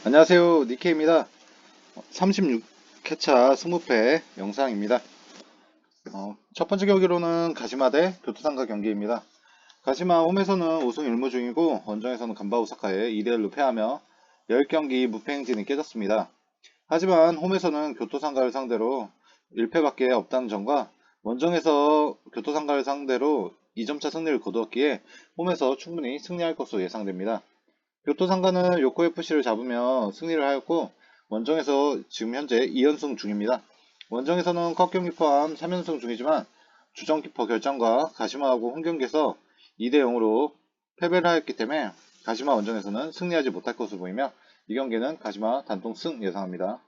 안녕하세요. 니케입니다. 36회차 승무패 영상입니다. 첫 번째 경기로는 가시마 대 교토상가 경기입니다. 가시마 홈에서는 우승 1무 중이고 원정에서는 간바 오사카에 2대1로 패하며 10경기 무패 행진이 깨졌습니다. 하지만 홈에서는 교토상가를 상대로 1패밖에 없다는 점과 원정에서 교토상가를 상대로 2점차 승리를 거두었기에 홈에서 충분히 승리할 것으로 예상됩니다. 교토상가는 요코FC를 잡으며 승리를 하였고 원정에서 지금 현재 2연승 중입니다. 원정에서는 컵 경기 포함 3연승 중이지만 주전키퍼 결장과 가시마하고 홈경기에서 2대0으로 패배를 하였기 때문에 가시마 원정에서는 승리하지 못할 것으로 보이며 이 경기는 가시마 단통승 예상합니다.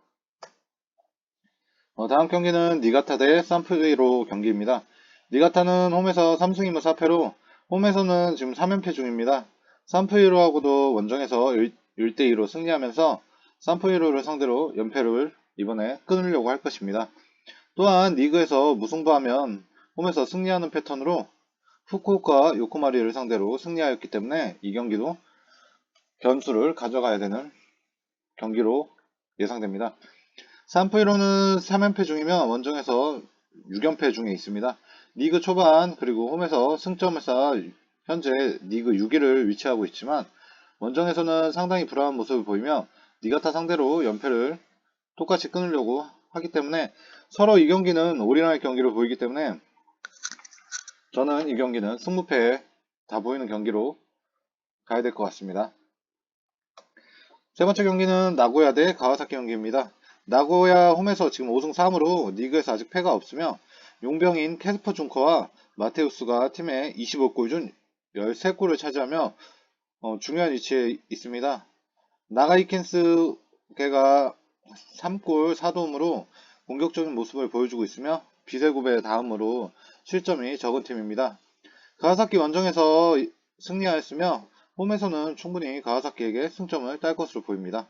다음 경기는 니가타 대 산프이로 경기입니다. 니가타는 홈에서 3승 2무 4패로 홈에서는 지금 3연패 중입니다. 산프이로하고도 원정에서 1대2로 승리하면서 산프이로를 상대로 연패를 이번에 끊으려고 할 것입니다. 또한 리그에서 무승부하면 홈에서 승리하는 패턴으로 후쿠오카 요코마리를 상대로 승리하였기 때문에 이 경기도 변수를 가져가야 되는 경기로 예상됩니다. 산프이로는 3연패 중이며 원정에서 6연패 중에 있습니다. 리그 초반 그리고 홈에서 승점을 쌓아 현재 리그 6위를 위치하고 있지만 원정에서는 상당히 불안한 모습을 보이며 니가타 상대로 연패를 똑같이 끊으려고 하기 때문에 서로 이 경기는 올인할 경기로 보이기 때문에 저는 이 경기는 승무패에 다 보이는 경기로 가야 될 것 같습니다. 세 번째 경기는 나고야 대 가와사키 경기입니다. 나고야 홈에서 지금 5승 3무로 리그에서 아직 패가 없으며 용병인 캐스퍼 준커와 마테우스가 팀의 25골 중 13골을 차지하며 중요한 위치에 있습니다. 나가이켄스계가 3골 4도움으로 공격적인 모습을 보여주고 있으며 비세구베 다음으로 실점이 적은 팀입니다. 가와사키 원정에서 승리하였으며 홈에서는 충분히 가와사키에게 승점을 딸 것으로 보입니다.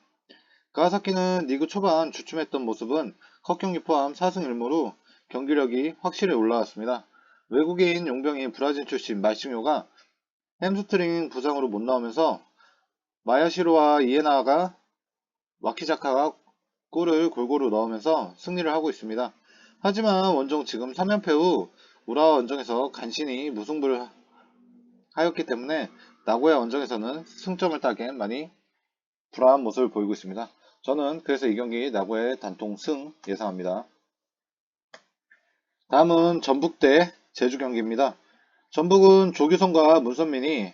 가와사키는 리그 초반 주춤했던 모습은 컵 경기 포함 4승 1무로 경기력이 확실히 올라왔습니다. 외국인 용병인 브라질 출신 마시묘가 햄스트링 부상으로 못 나오면서 마야시로와 이에나가 와키자카가 골을 골고루 넣으면서 승리를 하고 있습니다. 하지만 원정 지금 3연패 후 우라와 원정에서 간신히 무승부를 하였기 때문에 나고야 원정에서는 승점을 따기엔 많이 불안한 모습을 보이고 있습니다. 저는 그래서 이 경기 나고야의 단통 승 예상합니다. 다음은 전북 대 제주 경기입니다. 전북은 조규성과 문선민이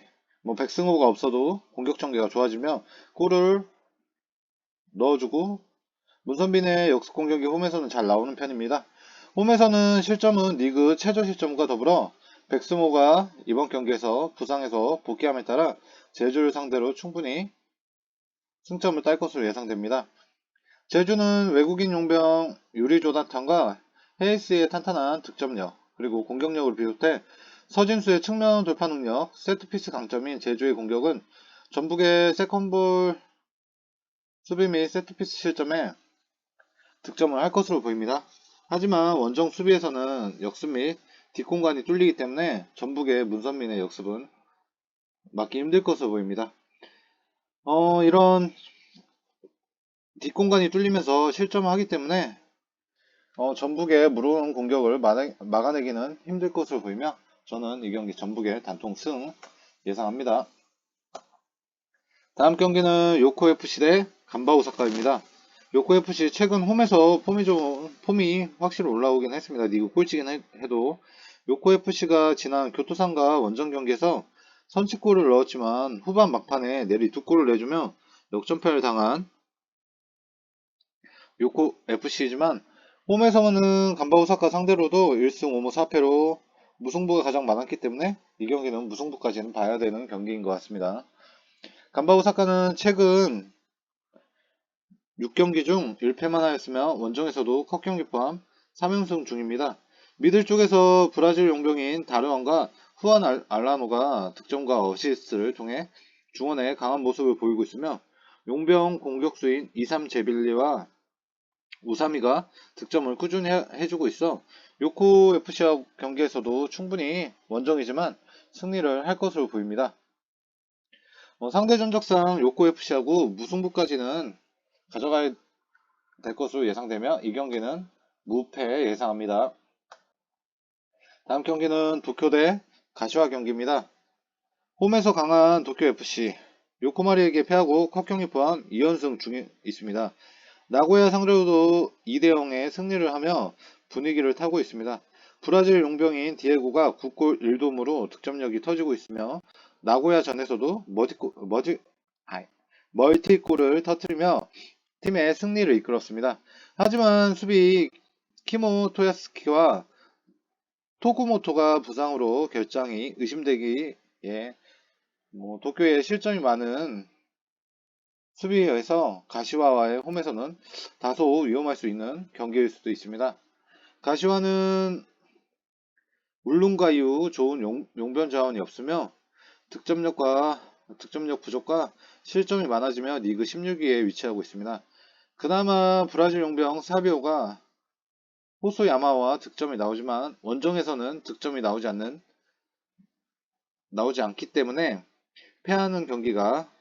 백승호가 없어도 공격 전개가 좋아지며 골을 넣어주고 문선민의 역습 공격이 홈에서는 잘 나오는 편입니다. 홈에서는 실점은 리그 최저 실점과 더불어 백승호가 이번 경기에서 부상해서 복귀함에 따라 제주를 상대로 충분히 승점을 딸 것으로 예상됩니다. 제주는 외국인 용병 유리 조나탄과 헤이스의 탄탄한 득점력 그리고 공격력을 비롯해 서진수의 측면 돌파 능력, 세트피스 강점인 제주의 공격은 전북의 세컨볼 수비 및 세트피스 실점에 득점을 할 것으로 보입니다. 하지만 원정 수비에서는 역습 및 뒷공간이 뚫리기 때문에 전북의 문선민의 역습은 막기 힘들 것으로 보입니다. 이런 뒷공간이 뚫리면서 실점을 하기 때문에 전북의 무르는 공격을 막아내기는 힘들 것으로 보이며 저는 이 경기 전북의 단통 승 예상합니다. 다음 경기는 요코FC 대 간바오사카입니다. 요코FC 최근 홈에서 폼이 확실히 올라오긴 했습니다. 리그 꼴찌긴 해도 요코FC가 지난 교토상가 원정 경기에서 선취골을 넣었지만 후반 막판에 내리 2골을 내주며 역전패를 당한 요코FC이지만 홈에서는 간바오사카 상대로도 1승 5무 4패로 무승부가 가장 많았기 때문에 이 경기는 무승부까지는 봐야 되는 경기인 것 같습니다. 간바오사카는 최근 6경기 중 1패만 하였으며 원정에서도 컵 경기 포함 3연승 중입니다. 미들 쪽에서 브라질 용병인 다르원과 후안 알라노가 득점과 어시스트를 통해 중원에 강한 모습을 보이고 있으며 용병 공격수인 이삼 제빌리와 우사미가 득점을 꾸준히 해주고 있어 요코 FC 경기에서도 충분히 원정이지만 승리를 할 것으로 보입니다. 상대 전적상 요코 FC하고 무승부까지는 가져가야 될 것으로 예상되며 이 경기는 무패 예상합니다. 다음 경기는 도쿄 대 가시와 경기입니다. 홈에서 강한 도쿄 FC 요코마리에게 패하고 컵경기 포함 2연승 중에 있습니다. 나고야 상대로도 2대0의 승리를 하며 분위기를 타고 있습니다. 브라질 용병인 디에고가 9골 1도움으로 득점력이 터지고 있으며 나고야 전에서도 멀티골을 터뜨리며 팀의 승리를 이끌었습니다. 하지만 수비 키모 토야스키와 토쿠모토가 부상으로 결장이 의심되기에 도쿄에 실점이 많은 수비에서 가시와와의 홈에서는 다소 위험할 수 있는 경기일 수도 있습니다. 가시와는 울룬과 이후 좋은 용변 자원이 없으며 득점력 부족과 실점이 많아지며 리그 16위에 위치하고 있습니다. 그나마 브라질 용병 사비오가 호소야마와 득점이 나오지만 원정에서는 득점이 나오지 않기 때문에 패하는 경기가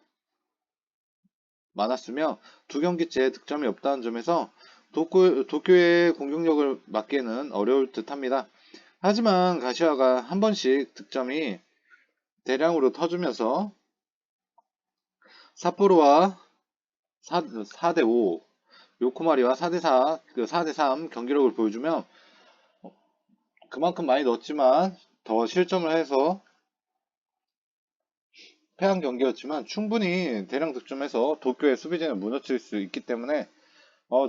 많았으며 두 경기째 득점이 없다는 점에서 도쿄의 공격력을 막기에는 어려울 듯 합니다. 하지만 가시아가 한 번씩 득점이 대량으로 터지면서 삿포로와 4대5, 요코마리와 4대4, 4대3 경기력을 보여주며 그만큼 많이 넣었지만 더 실점을 해서 패한 경기였지만 충분히 대량 득점해서 도쿄의 수비진을 무너뜨릴 수 있기 때문에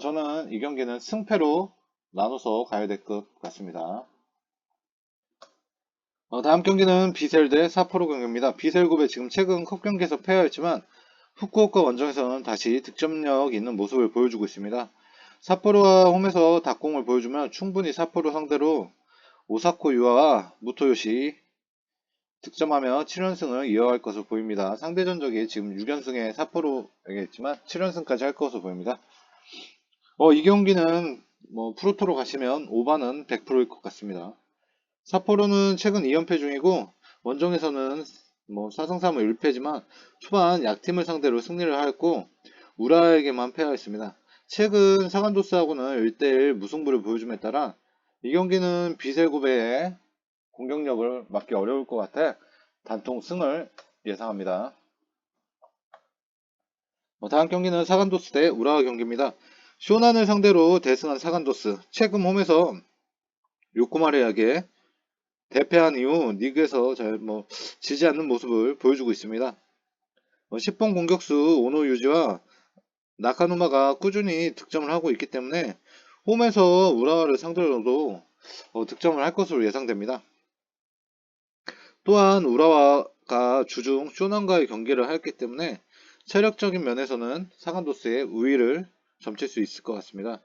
저는 이 경기는 승패로 나눠서 가야 될 것 같습니다. 다음 경기는 비셀 대 사포로 경기입니다. 비셀급에 지금 최근 컵 경기에서 패하였지만 후쿠오카 원정에서는 다시 득점력 있는 모습을 보여주고 있습니다. 삿포로와 홈에서 닭공을 보여주면 충분히 삿포로 상대로 오사코 유아와 무토요시 득점하며 7연승을 이어갈 것으로 보입니다. 상대 전적이 지금 6연승에 삿포로에게 있지만 7연승까지 할 것으로 보입니다. 이 경기는 프로토로 가시면 오바는 100%일 것 같습니다. 삿포로는 최근 2연패 중이고 원정에서는 4승 3무 1패지만 초반 약팀을 상대로 승리를 하였고 우라에게만 패하였습니다. 최근 사간도스하고는 1대1 무승부를 보여줌에 따라 이 경기는 비셀고베의 공격력을 막기 어려울 것 같아 단통 승을 예상합니다. 다음 경기는 사간도스 대 우라와 경기입니다. 쇼난을 상대로 대승한 사간도스 최근 홈에서 요코마레에게 대패한 이후 리그에서 잘 지지 않는 모습을 보여주고 있습니다. 10번 공격수 오노 유지와 나카누마가 꾸준히 득점을 하고 있기 때문에 홈에서 우라와를 상대로도 득점을 할 것으로 예상됩니다. 또한 우라와가 주중 쇼난과의 경기를 했기 때문에 체력적인 면에서는 사간도스의 우위를 점칠 수 있을 것 같습니다.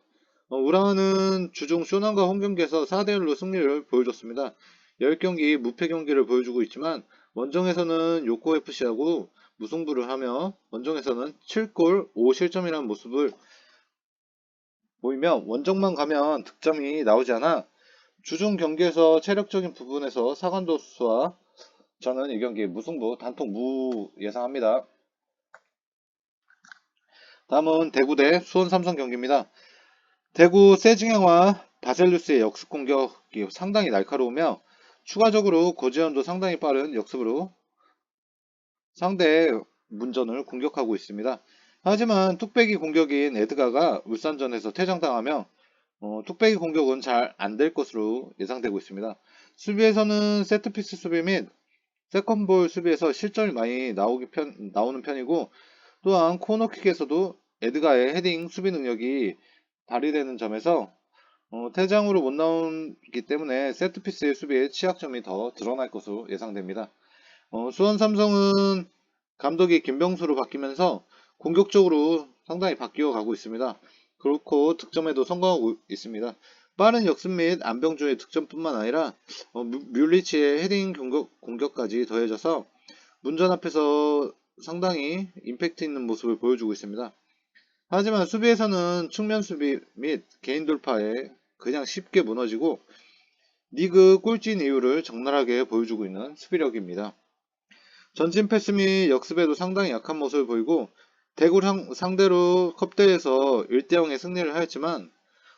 우라와는 주중 쇼난과 홈경기에서 4대1로 승리를 보여줬습니다. 10경기 무패 경기를 보여주고 있지만 원정에서는 요코FC하고 무승부를 하며 원정에서는 7골 5실점이라는 모습을 보이며 원정만 가면 득점이 나오지 않아 주중 경기에서 체력적인 부분에서 사간도스와 저는 이 경기 무승부 단통 무 예상합니다. 다음은 대구 대 수원 삼성 경기입니다. 대구 세징야와 바셀루스의 역습 공격이 상당히 날카로우며 추가적으로 고지현도 상당히 빠른 역습으로 상대의 문전을 공격하고 있습니다. 하지만 뚝배기 공격인 에드가가 울산전에서 퇴장당하며 뚝배기 공격은 잘 안 될 것으로 예상되고 있습니다. 수비에서는 세트피스 수비 및 세컨볼 수비에서 실점이 많이 나오는 편이고 또한 코너킥에서도 에드가의 헤딩 수비 능력이 발휘되는 점에서 퇴장으로 못 나오기 때문에 세트피스의 수비에 취약점이 더 드러날 것으로 예상됩니다. 수원 삼성은 감독이 김병수로 바뀌면서 공격적으로 상당히 바뀌어 가고 있습니다. 그렇고 득점에도 성공하고 있습니다. 빠른 역습 및 안병주의 득점뿐만 아니라 뮬리치의 헤딩 공격까지 더해져서 문전 앞에서 상당히 임팩트 있는 모습을 보여주고 있습니다. 하지만 수비에서는 측면 수비 및 개인 돌파에 그냥 쉽게 무너지고 리그 꼴찌인 이유를 적나라하게 보여주고 있는 수비력입니다. 전진 패스 및 역습에도 상당히 약한 모습을 보이고 대구 상대로 컵대회에서 1대0의 승리를 하였지만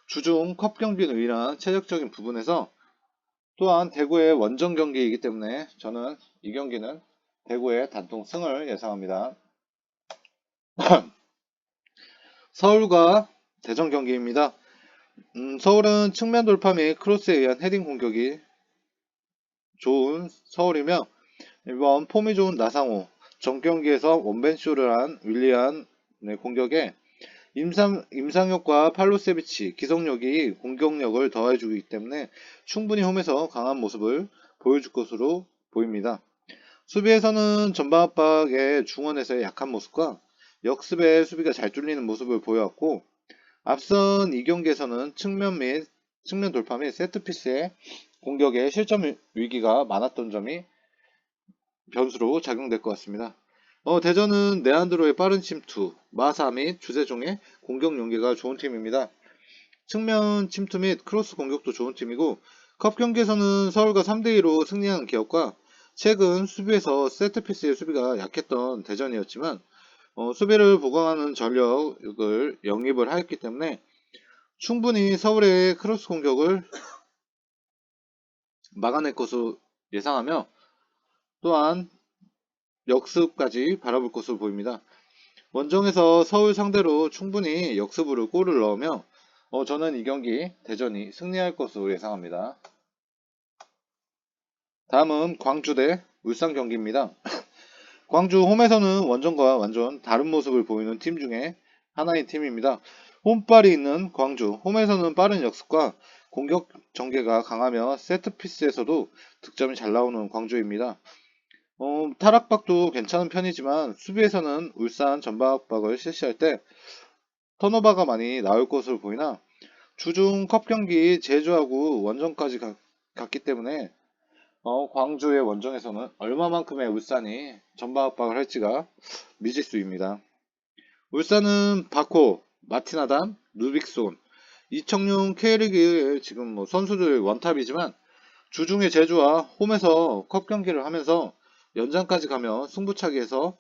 주중 컵 경기는 유일한 체력적인 부분에서 또한 대구의 원정 경기이기 때문에 저는 이 경기는 대구의 단통 승을 예상합니다. 서울과 대전 경기입니다. 서울은 측면 돌파 및 크로스에 의한 헤딩 공격이 좋은 서울이며 이번 폼이 좋은 나상호, 전 경기에서 원벤쇼를 한 윌리안 공격에 임상혁과 팔로세비치, 기성력이 공격력을 더해주기 때문에 충분히 홈에서 강한 모습을 보여줄 것으로 보입니다. 수비에서는 전방 압박의 중원에서의 약한 모습과 역습에 수비가 잘 뚫리는 모습을 보여왔고 앞선 이 경기에서는 측면 돌파 및 세트피스의 공격에 실점 위기가 많았던 점이 변수로 작용될 것 같습니다. 대전은 네안드로의 빠른 침투, 마사 및 주세종의 공격 연계가 좋은 팀입니다. 측면 침투 및 크로스 공격도 좋은 팀이고 컵 경기에서는 서울과 3대2로 승리한 기업과 최근 수비에서 세트피스의 수비가 약했던 대전이었지만 수비를 보강하는 전력을 영입을 하였기 때문에 충분히 서울의 크로스 공격을 막아낼 것으로 예상하며 또한 역습까지 바라볼 것으로 보입니다. 원정에서 서울 상대로 충분히 역습으로 골을 넣으며 저는 이 경기 대전이 승리할 것으로 예상합니다. 다음은 광주 대 울산 경기입니다. 광주 홈에서는 원정과 완전 다른 모습을 보이는 팀 중에 하나인 팀입니다. 홈발이 있는 광주, 홈에서는 빠른 역습과 공격 전개가 강하며 세트피스에서도 득점이 잘 나오는 광주입니다. 탈압박도 괜찮은 편이지만 수비에서는 울산 전방 압박을 실시할 때 턴오버가 많이 나올 것으로 보이나 주중 컵 경기 제주하고 원정까지 갔기 때문에 광주의 원정에서는 얼마만큼의 울산이 전방 압박을 할지가 미지수입니다. 울산은 바코, 마티나담, 루빅손, 이청용 K리그 지금 선수들 원탑이지만 주중에 제주와 홈에서 컵 경기를 하면서 연장까지 가며 승부차기에서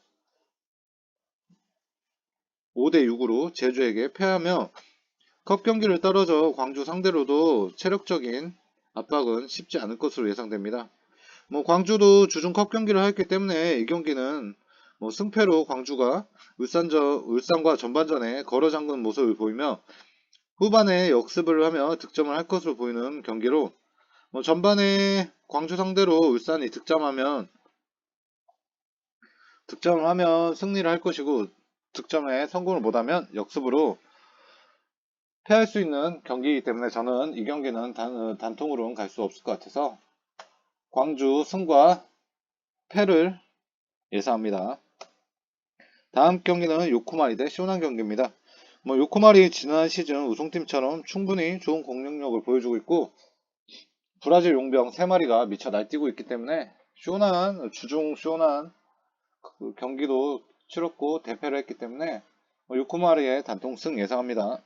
5대6으로 제주에게 패하며 컵 경기를 떨어져 광주 상대로도 체력적인 압박은 쉽지 않을 것으로 예상됩니다. 광주도 주중 컵 경기를 했기 때문에 이 경기는 승패로 광주가 울산과 전반전에 걸어 잠근 모습을 보이며 후반에 역습을 하며 득점을 할 것으로 보이는 경기로 전반에 광주 상대로 울산이 득점을 하면 승리를 할 것이고 득점에 성공을 못하면 역습으로 패할 수 있는 경기이기 때문에 저는 이 경기는 단통으로는 갈 수 없을 것 같아서 광주 승과 패를 예상합니다. 다음 경기는 요코마리 대 쇼난 경기입니다. 요코마리 지난 시즌 우승팀처럼 충분히 좋은 공격력을 보여주고 있고 브라질 용병 3마리가 미쳐 날뛰고 있기 때문에 주중 쇼난 그 경기도 치렀고 대패를 했기 때문에 요코마리의 단통승 예상합니다.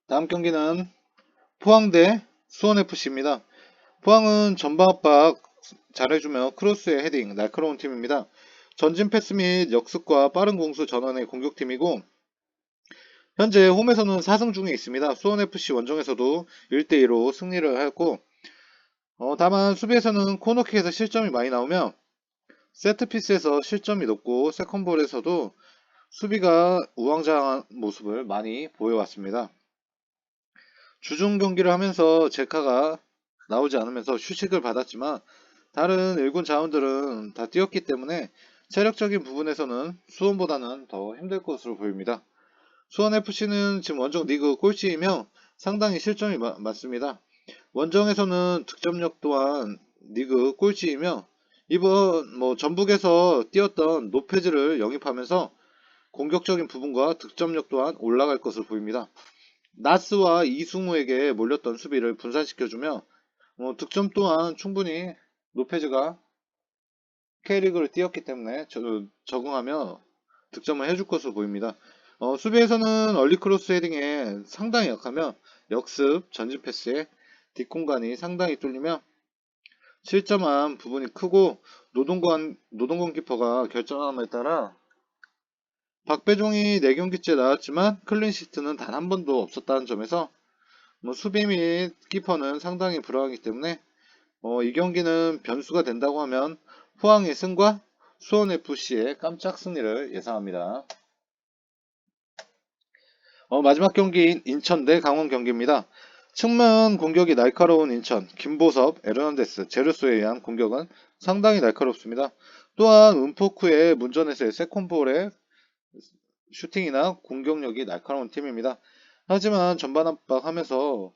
다음 경기는 포항 대 수원FC입니다. 포항은 전방 압박 잘해주며 크로스의 헤딩 날카로운 팀입니다. 전진 패스 및 역습과 빠른 공수 전환의 공격팀이고 현재 홈에서는 4승 중에 있습니다. 수원FC 원정에서도 1대2로 승리를 하였고 다만 수비에서는 코너킥에서 실점이 많이 나오며 세트피스에서 실점이 높고 세컨볼에서도 수비가 우왕좌왕한 모습을 많이 보여왔습니다. 주중 경기를 하면서 제카가 나오지 않으면서 휴식을 받았지만 다른 일군 자원들은 다 뛰었기 때문에 체력적인 부분에서는 수원보다는 더 힘들 것으로 보입니다. 수원FC는 지금 원정 리그 꼴찌이며 상당히 실점이 많습니다. 원정에서는 득점력 또한 리그 꼴찌이며 이번 전북에서 뛰었던 노페즈를 영입하면서 공격적인 부분과 득점력 또한 올라갈 것으로 보입니다. 나스와 이승우에게 몰렸던 수비를 분산시켜주며 득점 또한 충분히 노페즈가 K리그를 뛰었기 때문에 적응하며 득점을 해줄 것으로 보입니다. 수비에서는 얼리크로스 헤딩에 상당히 약하며 역습, 전진 패스에 뒷공간이 상당히 뚫리며 실점한 부분이 크고 노동건 키퍼가 결정함에 따라 박배종이 4경기째 나왔지만 클린시트는 단 한 번도 없었다는 점에서 수비 및 키퍼는 상당히 불안하기 때문에 이 경기는 변수가 된다고 하면 포항의 승과 수원FC의 깜짝 승리를 예상합니다. 마지막 경기인 인천 대 강원 경기입니다. 측면 공격이 날카로운 인천, 김보섭, 에르난데스, 제르소에 의한 공격은 상당히 날카롭습니다. 또한 은포크의 문전에서의 세컨볼의 슈팅이나 공격력이 날카로운 팀입니다. 하지만 전반 압박하면서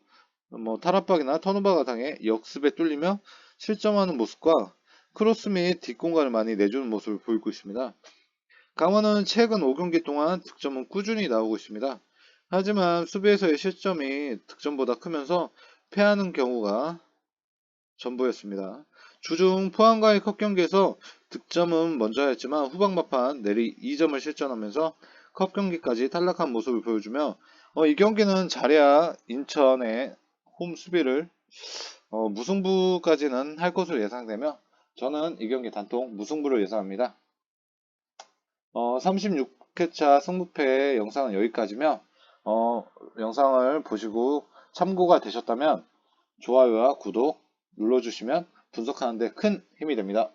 탈압박이나 턴오버가 당해 역습에 뚫리며 실점하는 모습과 크로스 및 뒷공간을 많이 내주는 모습을 보이고 있습니다. 강원은 최근 5경기 동안 득점은 꾸준히 나오고 있습니다. 하지만 수비에서의 실점이 득점보다 크면서 패하는 경우가 전부였습니다. 주중 포항과의 컵 경기에서 득점은 먼저 했지만 후반 막판 내리 2점을 실점하면서 컵 경기까지 탈락한 모습을 보여주며 이 경기는 잘해야 인천의 홈 수비를 무승부까지는 할 것으로 예상되며 저는 이 경기 단통 무승부를 예상합니다. 36회차 승부패 영상은 여기까지며 영상을 보시고 참고가 되셨다면 좋아요와 구독 눌러주시면 분석하는 데 큰 힘이 됩니다.